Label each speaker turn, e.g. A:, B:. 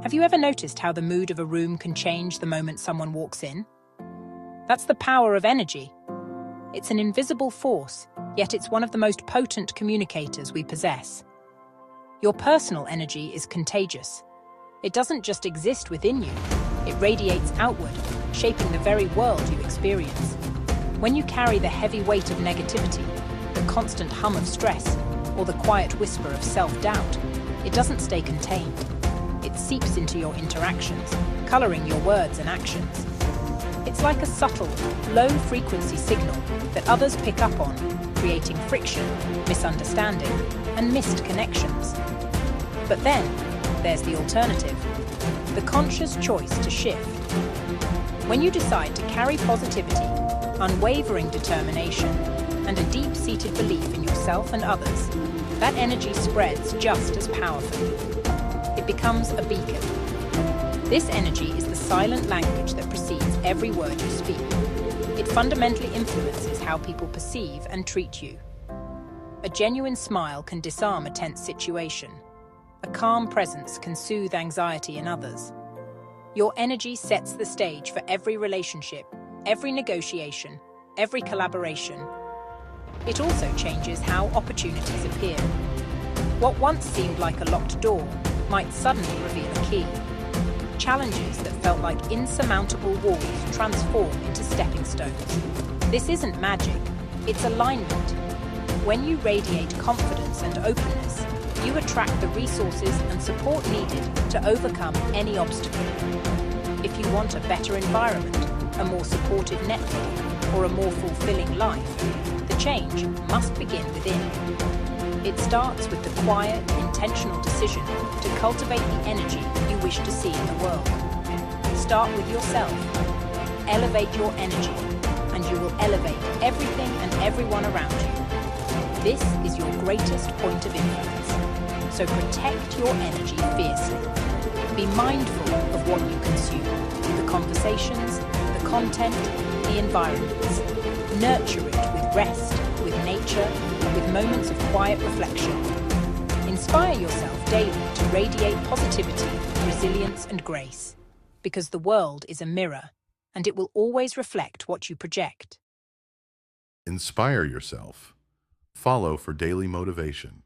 A: Have you ever noticed how the mood of a room can change the moment someone walks in? That's the power of energy. It's an invisible force, yet it's one of the most potent communicators we possess. Your personal energy is contagious. It doesn't just exist within you, it radiates outward, shaping the very world you experience. When you carry the heavy weight of negativity, the constant hum of stress, or the quiet whisper of self-doubt, it doesn't stay contained. It seeps into your interactions, coloring your words and actions. It's like a subtle, low-frequency signal that others pick up on, creating friction, misunderstanding, and missed connections. But then, there's the alternative, the conscious choice to shift. When you decide to carry positivity, unwavering determination, and a deep-seated belief in yourself and others, that energy spreads just as powerfully. It becomes a beacon. This energy is the silent language that precedes every word you speak. It fundamentally influences how people perceive and treat you. A genuine smile can disarm a tense situation. A calm presence can soothe anxiety in others. Your energy sets the stage for every relationship, every negotiation, every collaboration. It also changes how opportunities appear. What once seemed like a locked door might suddenly reveal a key. Challenges that felt like insurmountable walls transform into stepping stones. This isn't magic, it's alignment. When you radiate confidence and openness, you attract the resources and support needed to overcome any obstacle. If you want a better environment, a more supportive network, or a more fulfilling life, the change must begin within. It starts with the quiet, intentional decision to cultivate the energy you wish to see in the world. Start with yourself. Elevate your energy, and you will elevate everything and everyone around you. This is your greatest point of influence. So protect your energy fiercely. Be mindful of what you consume, the conversations, the content, the environments. Nurture it with rest, with nature, with moments of quiet reflection. Inspire yourself daily to radiate positivity, resilience, and grace. Because the world is a mirror, and it will always reflect what you project.
B: Inspire yourself. Follow for daily motivation.